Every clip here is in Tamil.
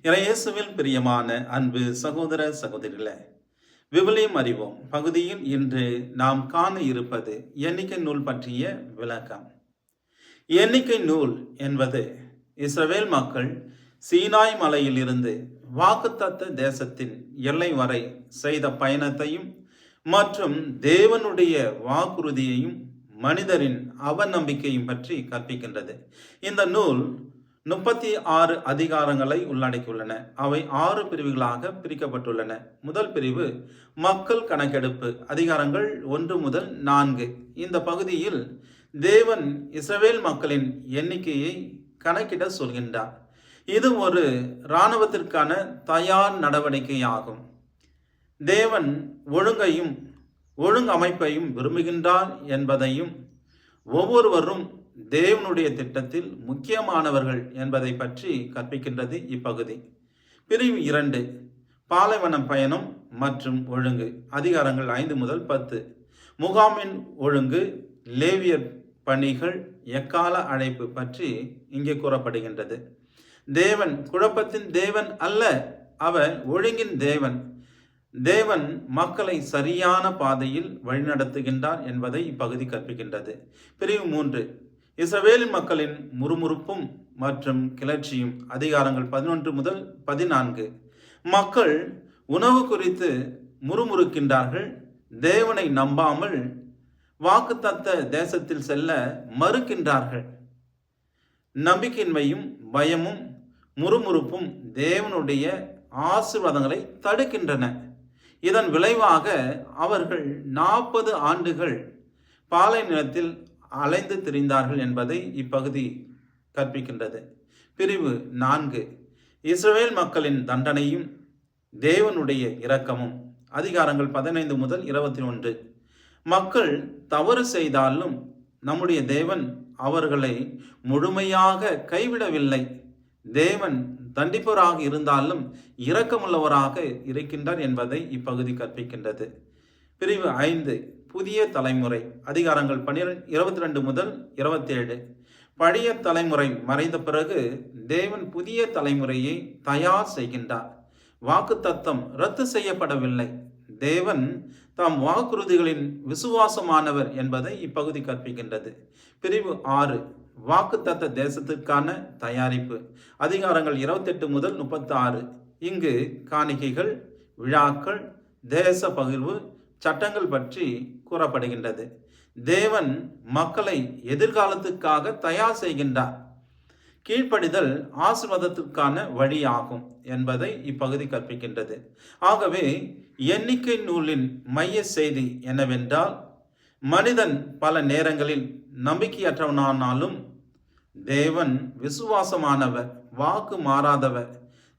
இறையேசுவில் பிரியமான அன்பு சகோதர சகோதரிகளே, விவிலியம் அறிவோம் பகுதியில் இன்று நாம் காண இருப்பது எண்ணிக்கை நூல் பற்றிய விளக்கம். எண்ணிக்கை நூல் என்பது இஸ்ரவேல் மக்கள் சீனாய் மலையில் இருந்து வாக்குத்தத்த தேசத்தின் எல்லை வரை செய்த பயணத்தையும் மற்றும் தேவனுடைய வாக்குறுதியையும் மனிதரின் அவநம்பிக்கையும் பற்றி கற்பிக்கின்றது. இந்த நூல் 36 அதிகாரங்களை உள்ளடக்கியுள்ளன. அவை 6 பிரிவுகளாக பிரிக்கப்பட்டுள்ளன. முதல் பிரிவு மக்கள் கணக்கெடுப்பு, அதிகாரங்கள் 1 முதல் 4. இந்த பகுதியில் தேவன் இஸ்ரவேல் மக்களின் எண்ணிக்கையை கணக்கிட சொல்கின்றார். இது ஒரு இராணுவத்திற்கான தயார் நடவடிக்கையாகும். தேவன் ஒழுங்கமைப்பையும் விரும்புகின்றார் என்பதையும் ஒவ்வொருவரும் தேவனுடைய திட்டத்தில் முக்கியமானவர்கள் என்பதை பற்றி கற்பிக்கின்றது இப்பகுதி. பிரிவு 2 பாலைவனம் பயணம் மற்றும் ஒழுங்கு, அதிகாரங்கள் 5 முதல் 10. முகாமின் ஒழுங்கு, லேவியர் பணிகள், எக்கால அழைப்பு பற்றி இங்கே கூறப்படுகின்றது. தேவன் குழப்பத்தின் தேவன் அல்ல, அவர் ஒழுங்கின் தேவன். தேவன் மக்களை சரியான பாதையில் வழிநடத்துகின்றார் என்பதை இப்பகுதி கற்பிக்கின்றது. பிரிவு 3 இஸ்ரவேலின் மக்களின் முறுமுறுப்பும் மற்றும் கிளர்ச்சியும், அதிகாரங்கள் 11 முதல் 14. மக்கள் உணவு குறித்து முறுமுறுக்கின்றார்கள். தேவனை நம்பாமல் வாக்குத்தத்த தேசத்தில் செல்ல மறுக்கின்றார்கள். நம்பிக்கையின்மையும் பயமும் முறுமுறுப்பும் தேவனுடைய ஆசீர்வாதங்களை தடுக்கின்றன. இதன் விளைவாக அவர்கள் 40 ஆண்டுகள் பாலை நிலத்தில் அலைந்து திரிந்தார்கள் என்பதை இப்பகுதி கற்பிக்கின்றது. பிரிவு 4 இஸ்ரவேல் மக்களின் தண்டனையும் தேவனுடைய இரக்கமும், அதிகாரங்கள் 15 முதல் 21. மக்கள் தவறு செய்தாலும் நம்முடைய தேவன் அவர்களை முழுமையாக கைவிடவில்லை. தேவன் தண்டிப்பவராக இருந்தாலும் இரக்கமுள்ளவராக இருக்கின்றார் என்பதை இப்பகுதி கற்பிக்கின்றது. பிரிவு 5 புதிய தலைமுறை, அதிகாரங்கள் 22 முதல் 27. பழைய தலைமுறை மறைந்த பிறகு தேவன் புதிய தலைமுறையை தயார் செய்கின்றார். வாக்குத்தத்தம் ரத்து செய்யப்படவில்லை. தேவன் தாம் வாக்குறுதிகளின் விசுவாசமானவர் என்பதை இப்பகுதி கற்பிக்கின்றது. பிரிவு 6 வாக்குத்தத்த தேசத்திற்கான தயாரிப்பு, அதிகாரங்கள் 28 முதல் 36. இங்கு காணிக்கைகள், விழாக்கள், தேச பகிர்வு, சட்டங்கள் பற்றி கூறப்படுகின்றது. தேவன் மக்களை எதிர்காலத்துக்காக தயார் செய்கின்றார். கீழ்ப்படிதல் ஆசீர்வாதத்திற்கான வழியாகும் என்பதை இப்பகுதி கற்பிக்கின்றது. ஆகவே எண்ணிக்கை நூலின் மைய செய்தி என்னவென்றால், மனிதன் பல நேரங்களில் நம்பிக்கையற்றவனானாலும் தேவன் விசுவாசமானவர், வாக்கு மாறாதவர்.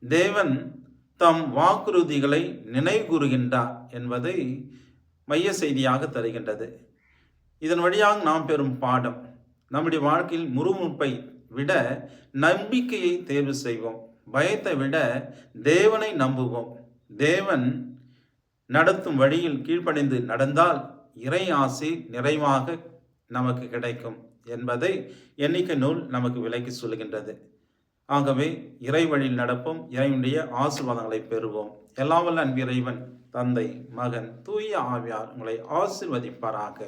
தேவன் தம் வாக்குறுதிகளை நினைவு கூறுகின்றார் என்பதை மைய செய்தியாக தருகின்றது. இதன் வழியாக நாம் பெறும் பாடம், நம்முடைய வாழ்க்கையில் முறுமுறுப்பை விட நம்பிக்கையை தேர்வு செய்வோம். பயத்தை விட தேவனை நம்புவோம். தேவன் நடத்தும் வழியில் கீழ்ப்படிந்து நடந்தால் இறை ஆசி நிறைவாக நமக்கு கிடைக்கும் என்பதை எண்ணிக்கை நூல் நமக்கு விளக்கி சொல்கின்றது. ஆகவே இறை வழியில் நடப்போம், இறைவனுடைய ஆசீர்வாதங்களை பெறுவோம். எல்லாம் வல்ல அன்பு இறைவன், தந்தை, மகன், தூய ஆவியார் உங்களை ஆசீர்வதிப்பாராக.